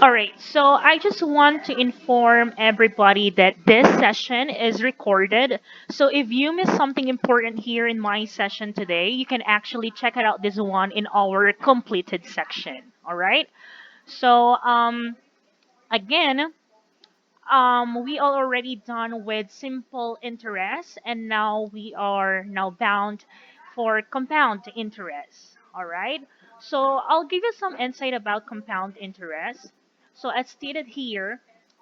All right, so I just want to inform everybody that this session is recorded. So if you miss something important here in my session today, you can actually check it out this one in our completed section. All right. So again, we are already done with simple interest, and now we are now bound for compound interest. All right. So I'll give you some insight about compound interest. So as stated here,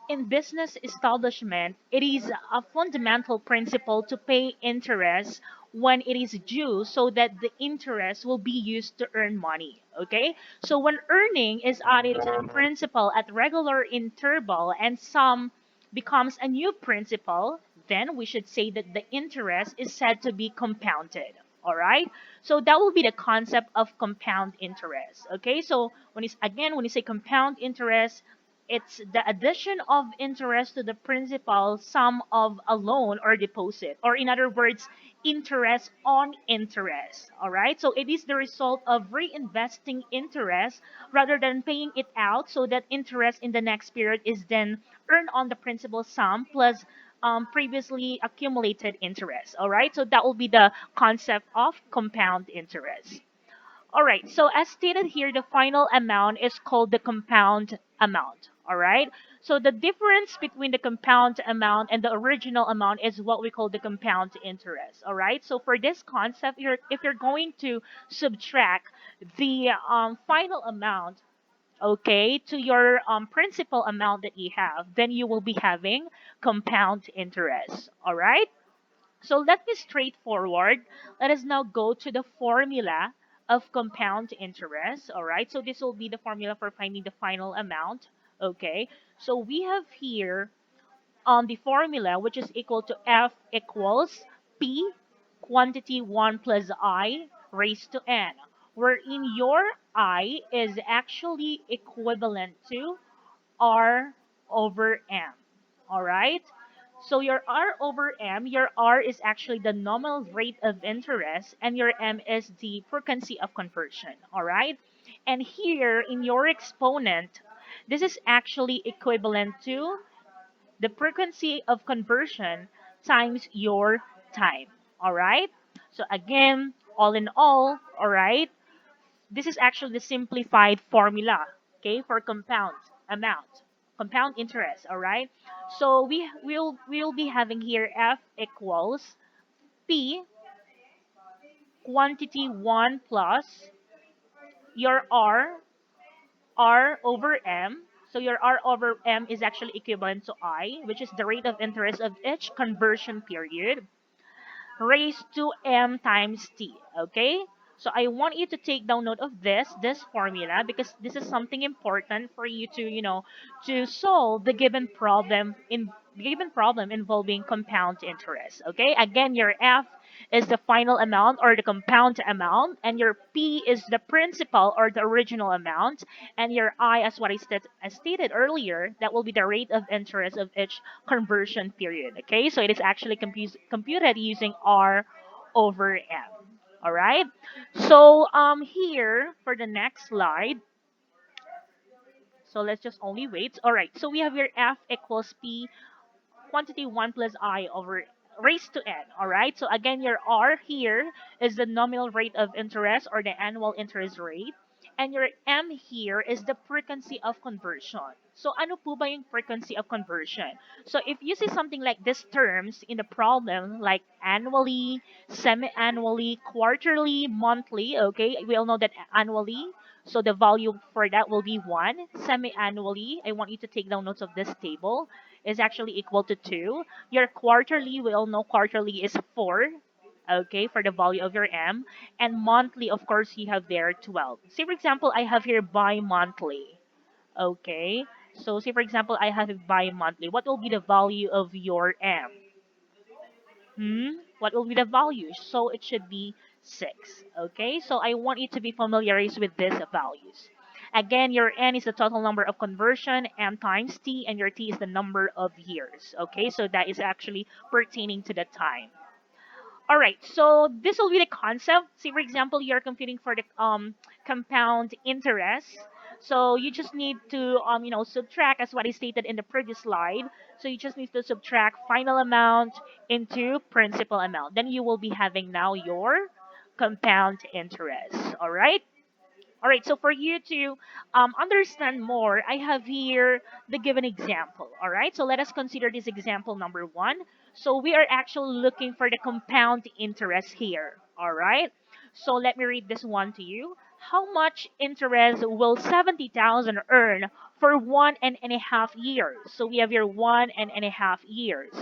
in business establishment, it is a fundamental principle to pay interest when it is due so that the interest will be used to earn money. Okay? So when earning is added to the principal at regular interval and some becomes a new principal, then we should say that the interest is said to be compounded. All right. So that will be the concept of compound interest. Okay. So when you say compound interest, it's the addition of interest to the principal sum of a loan or deposit, or in other words, interest on interest. All right. So it is the result of reinvesting interest rather than paying it out, so that interest in the next period is then earned on the principal sum plus previously accumulated interest. All right. So that will be the concept of compound interest. All right. So as stated here, the final amount is called the compound amount. All right. So the difference between the compound amount and the original amount is what we call the compound interest. All right. So for this concept, if you're going to subtract the final amount, okay, to your principal amount that you have, then you will be having compound interest. All right. So let me straightforward. Let us now go to the formula of compound interest. All right. So this will be the formula for finding the final amount. Okay. So we have here the formula, which is equal to F equals P quantity 1 plus I raised to N, wherein your I is actually equivalent to R over M. All right. So your R over M, your R is actually the nominal rate of interest, and your M is the frequency of conversion. All right. And here in your exponent, this is actually equivalent to the frequency of conversion times your time. All right. So again, all in all right, this is actually the simplified formula, okay, for compound amount, compound interest, all right? So we'll be having here F equals P quantity 1 plus your R over M. So your R over M is actually equivalent to I, which is the rate of interest of each conversion period, raised to m times t. Okay? So I want you to take down note of this formula, because this is something important for you to, to solve the given problem involving compound interest. Okay? Again, your F is the final amount or the compound amount, and your P is the principal or the original amount, and your I, as stated earlier, that will be the rate of interest of each conversion period. Okay, so it is actually computed using R over M. All right. So here for the next slide. So let's just only wait. All right. So we have here F equals P quantity 1 plus I over raised to N. All right. So again, your R here is the nominal rate of interest or the annual interest rate. And your M here is the frequency of conversion. So ano po ba yung frequency of conversion? So if you see something like these terms in the problem, like annually, semi-annually, quarterly, monthly, okay, we all know that annually, so the value for that will be 1. Semi-annually, I want you to take down notes of this table, is actually equal to 2. Your quarterly, we all know quarterly is 4, okay, for the value of your M. And monthly, of course, you have there 12. Say, for example, I have here bi-monthly, okay? So, say, for example, I have it bi-monthly. What will be the value of your M? What will be the value? So, it should be 6, okay? So, I want you to be familiarized with these values. Again, your N is the total number of conversion, M times T, and your T is the number of years, okay? So, that is actually pertaining to the time. All right, so this will be the concept. Say, for example, you're computing for the compound interest. So you just need to subtract as what I stated in the previous slide. So you just need to subtract final amount into principal amount. Then you will be having now your compound interest. All right. All right, so for you to understand more, I have here the given example. All right, so let us consider this example number one. So we are actually looking for the compound interest here. All right, so let me read this one to you. How much interest will 70,000 earn for 1.5 years? So we have here 1.5 years.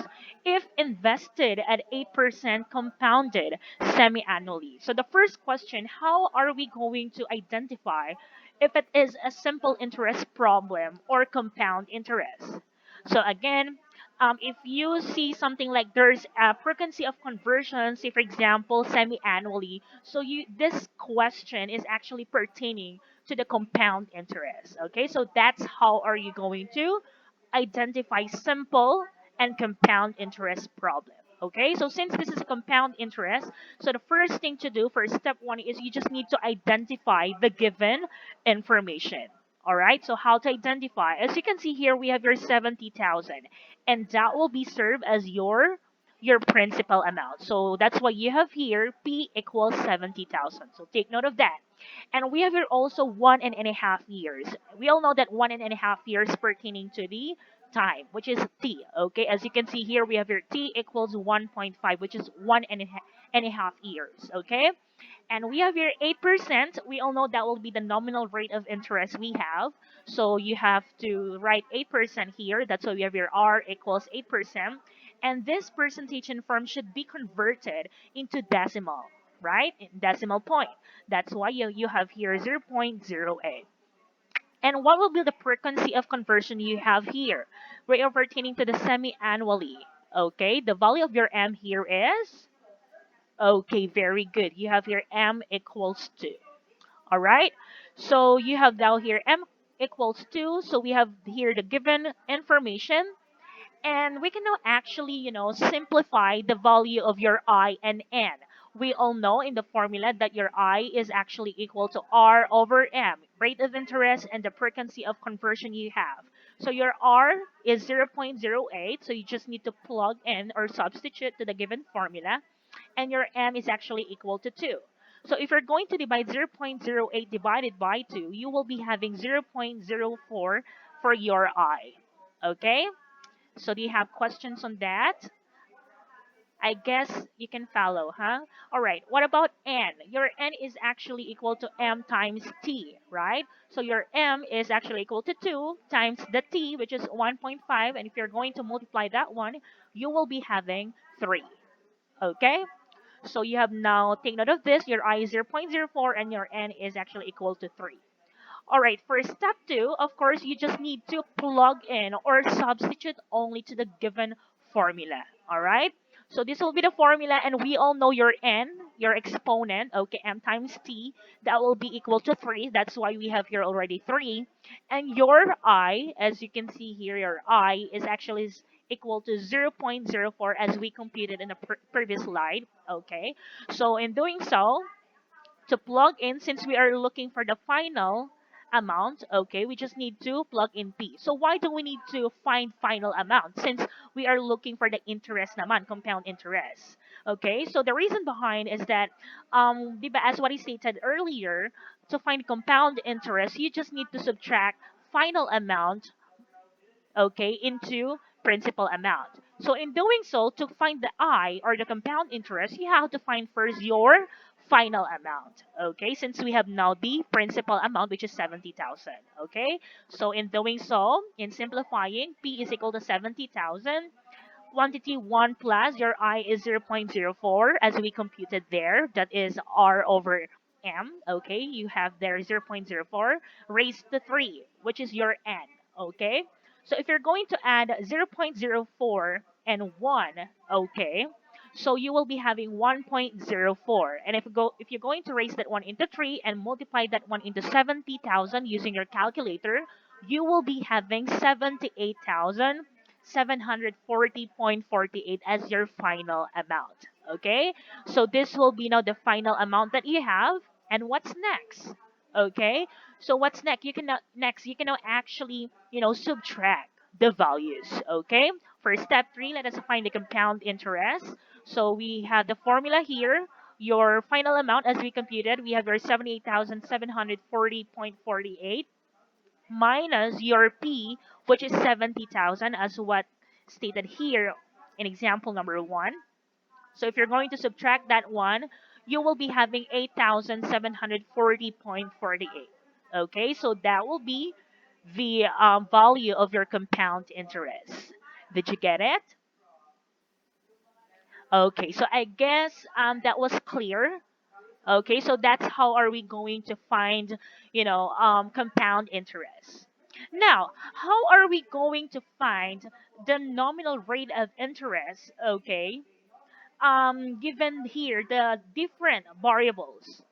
If invested at 8% compounded semi-annually. So the first question, how are we going to identify if it is a simple interest problem or compound interest? So again, if you see something like there's a frequency of conversion, say for example, semi-annually, so you this question is actually pertaining to the compound interest. Okay, so that's how are you going to identify simple and compound interest problem. Okay, so since this is a compound interest, so the first thing to do for step one is you just need to identify the given information. All right, so how to identify? As you can see here, we have your 70,000, and that will be served as your principal amount. So that's why you have here P equals 70,000. So take note of that. And we have here also 1.5 years. We all know that 1.5 years pertaining to the time, which is t. Okay, as you can see here, we have here t equals 1.5, which is 1.5 years. Okay, and we have here 8%. We all know that will be the nominal rate of interest we have. So you have to write 8% here. That's why we have here r equals 8%. And this percentage in form should be converted into decimal, right? In decimal point. That's why you have here 0.08. And what will be the frequency of conversion you have here? Rate of pertaining to the semi-annually. Okay, the value of your M here is? Okay, very good. You have here M equals 2. All right, so you have now here M equals 2. So we have here the given information. And we can now actually, simplify the value of your I and N. We all know in the formula that your I is actually equal to R over M, rate of interest and the frequency of conversion you have. So your R is 0.08, so you just need to plug in or substitute to the given formula, and your M is actually equal to 2. So if you're going to divide 0.08 divided by 2, you will be having 0.04 for your I. Okay? So do you have questions on that? I guess you can follow, huh? All right. What about n? Your n is actually equal to m times t, right? So your m is actually equal to 2 times the t, which is 1.5. And if you're going to multiply that one, you will be having 3. Okay? So you have now, take note of this, your I is 0.04 and your n is actually equal to 3. All right, for step two, of course, you just need to plug in or substitute only to the given formula. All right, so this will be the formula, and we all know your n, your exponent, okay, m times t, that will be equal to 3. That's why we have here already 3. And your I, as you can see here, your I is actually equal to 0.04 as we computed in the previous slide. Okay, so in doing so, to plug in, since we are looking for the final amount, okay, we just need to plug in p. So why do we need to find final amount, since we are looking for the interest naman, compound interest? Okay, so the reason behind is that diba, as what I stated earlier, to find compound interest, you just need to subtract final amount, okay, into principal amount. So in doing so, to find the I or the compound interest, you have to find first your final amount. Okay, since we have now the principal amount, which is 70,000. Okay, so in doing so, in simplifying, P is equal to 70,000. Quantity 1 plus your I is 0.04 as we computed there. That is R over M. Okay, you have there 0.04 raised to 3, which is your N. Okay, so if you're going to add 0.04 and 1, okay, so you will be having 1.04. And if you're going to raise that one into 3 and multiply that one into 70,000 using your calculator, you will be having 78,740.48 as your final amount. Okay, so this will be now the final amount that you have. And what's next? Okay, so what's next? You can now actually subtract the values. Okay, for step 3, let us find the compound interest. So we have the formula here. Your final amount, as we computed, we have your 78,740.48 minus your P, which is 70,000, as what stated here in example number 1. So if you're going to subtract that one, you will be having 8,740.48. Okay, so that will be the value of your compound interest. Did you get it? Okay, so I guess that was clear. Okay, so that's how are we going to find, compound interest. Now, how are we going to find the nominal rate of interest? Okay, given here the different variables.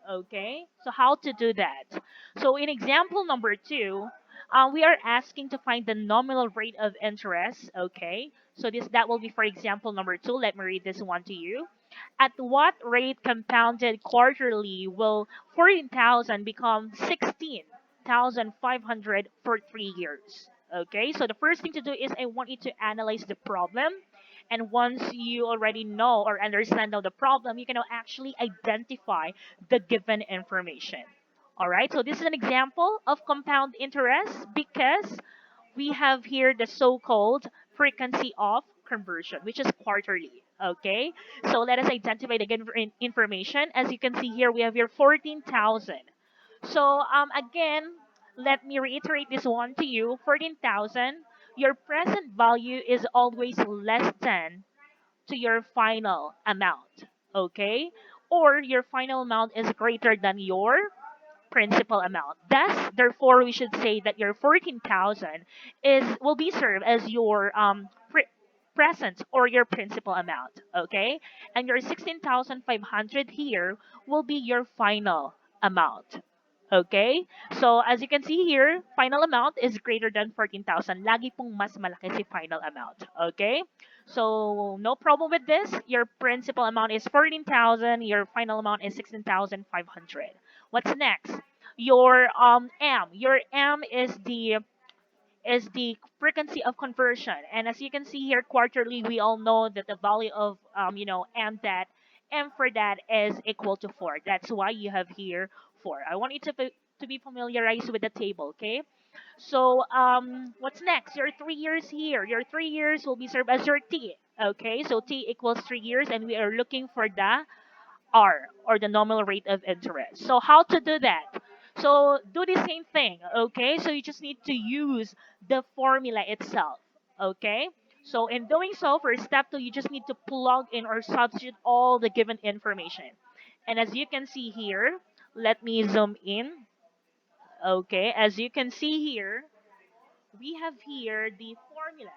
Okay, so how to do that? So in example number 2, we are asking to find the nominal rate of interest. Okay, so that will be for example number 2. Let me read this one to you. At what rate compounded quarterly will 14,000 become 16,500 for 3 years? Okay, so the first thing to do is I want you to analyze the problem. And once you already know or understand now the problem, you can now actually identify the given information. All right, so this is an example of compound interest because we have here the so-called frequency of conversion, which is quarterly. Okay, so let us identify the given information. As you can see here, we have here 14,000. So again, let me reiterate this one to you. 14,000. Your present value is always less than to your final amount. Okay, or your final amount is greater than your principal amount. Thus, therefore, we should say that your 14,000 is will be served as your present or your principal amount. Okay, and your 16,500 here will be your final amount. Okay, so as you can see here, final amount is greater than 14,000. Lagi pong mas malaki si final amount. Okay, so no problem with this. Your principal amount is 14,000. Your final amount is 16,500. What's next? Your M. Your M is the frequency of conversion, and as you can see here, quarterly, we all know that the value of M for that is equal to 4. That's why you have here 4. I want you to be familiarized with the table. Okay. So what's next? Your 3 years here. Your 3 years will be served as your T. Okay, so T equals 3 years, and we are looking for the R, or the nominal rate of interest. So how to do that? So do the same thing, okay? So you just need to use the formula itself, okay? So in doing so, for step 2, you just need to plug in or substitute all the given information. And as you can see here, let me zoom in. Okay, as you can see here, we have here the formula.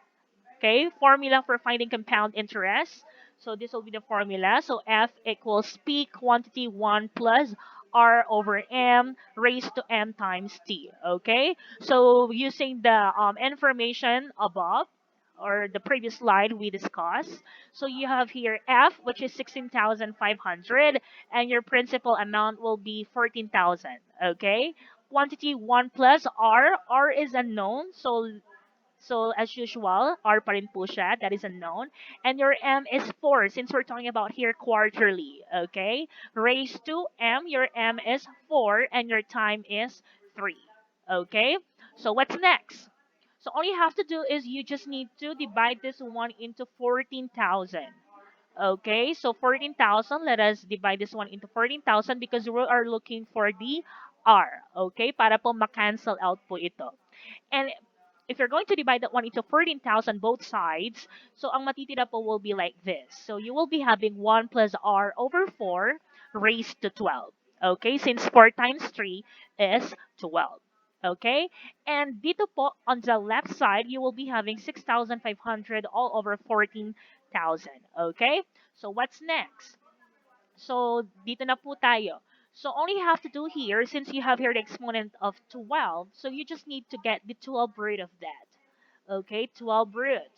Okay, formula for finding compound interest. So this will be the formula. So F equals P quantity 1 plus R over M raised to M times T. Okay, so using the information above or the previous slide we discussed. So you have here F, which is 16,500, and your principal amount will be 14,000. Okay, quantity 1 plus R. R is unknown, so as usual, R pa rin po siya. That is unknown. And your M is 4 since we're talking about here quarterly. Okay? Raised to M, your M is 4 and your time is 3. Okay? So what's next? So all you have to do is you just need to divide this one into 14,000. Okay, so 14,000, let us divide this one into 14,000 because we are looking for the R. Okay, para po ma-cancel out po ito. And if you're going to divide that one into 14,000 both sides, so ang matitira po will be like this. So you will be having 1 plus R over 4 raised to 12. Okay, since 4 times 3 is 12. Okay, and dito po on the left side, you will be having 6,500 all over 14,000. Okay, so what's next? So, dito na po tayo. So, all you have to do here, since you have here the exponent of 12, so you just need to get the 12 root of that. Okay, 12 root.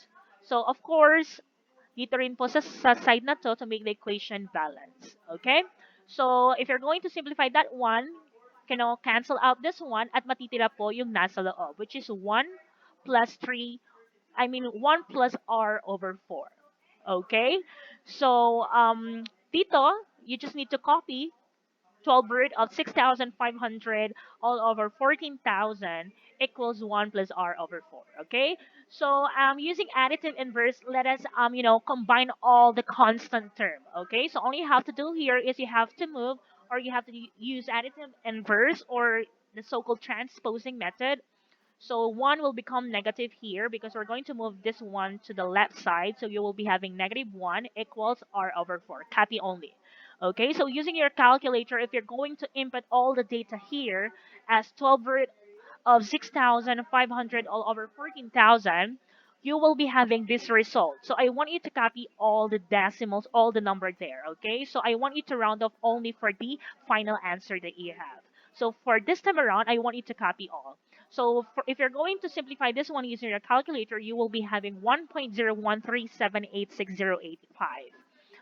So, of course, dito rin po sa side na to make the equation balance. Okay? So, if you're going to simplify that one, cancel out this one at matitira po yung nasa loob, which is 1 plus 3, I mean 1 plus r over 4. Okay? So, dito, you just need to copy 12 root of 6,500 all over 14,000 equals 1 plus r over 4. Okay? So, using additive inverse, let us, combine all the constant term. Okay? So, all you have to do here is you have to move, or you have to use additive inverse, or the so-called transposing method. So 1 will become negative here because we're going to move this one to the left side. So you will be having negative 1 equals r over 4. Copy only. Okay, so using your calculator, if you're going to input all the data here as 12 root of 6,500 all over 14,000, you will be having this result. So I want you to copy all the decimals, all the number there, okay? So I want you to round off only for the final answer that you have. So for this time around, I want you to copy all. So if you're going to simplify this one using your calculator, you will be having 1.0137860885.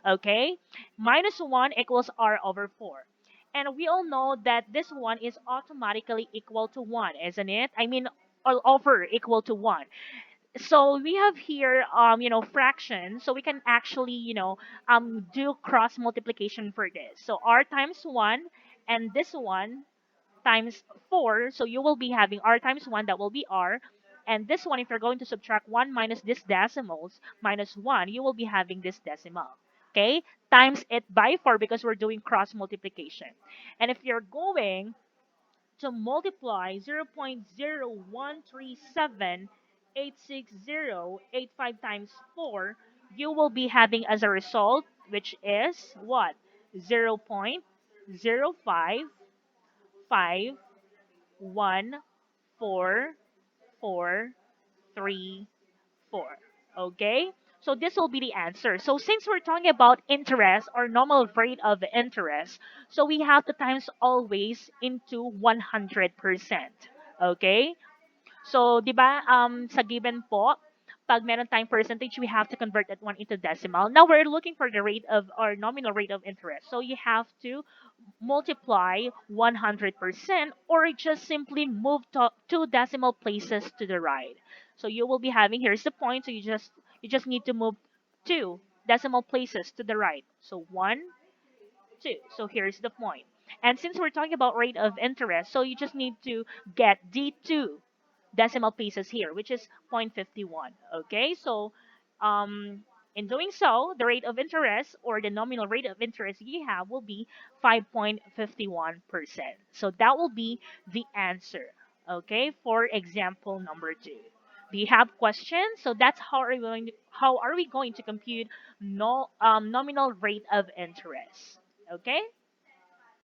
Okay? Minus 1 equals r over 4. And we all know that this one is automatically equal to 1, isn't it? I mean, all over equal to 1. So we have here, fraction. So we can actually, do cross multiplication for this. So r times 1 and this one times 4. So you will be having r times 1, that will be r. And this one, if you're going to subtract 1 minus this decimals, minus 1, you will be having this decimal. Okay? Times it by 4 because we're doing cross multiplication. And if you're going to multiply 0.013786085 times 4, you will be having as a result, which is what? 0.0551443. Okay? So this will be the answer. So since we're talking about interest or normal rate of interest, so we have to times always into 100%. Okay? So, di ba, sa given po, pag meron tayong percentage, we have to convert that one into decimal. Now, we're looking for the rate of, or nominal rate of interest. So, you have to multiply 100% or just simply move to 2 decimal places to the right. So, you will be having, here's the point. So, you just need to move 2 decimal places to the right. So, 1, 2. So here's the point. And since we're talking about rate of interest, so you just need to get D2 decimal places here, which is 0.51. Okay, so in doing so, the rate of interest or the nominal rate of interest you have will be 5.51%. So that will be the answer. Okay, for example number 2. Do you have questions? So that's how are we going to compute nominal rate of interest? Okay.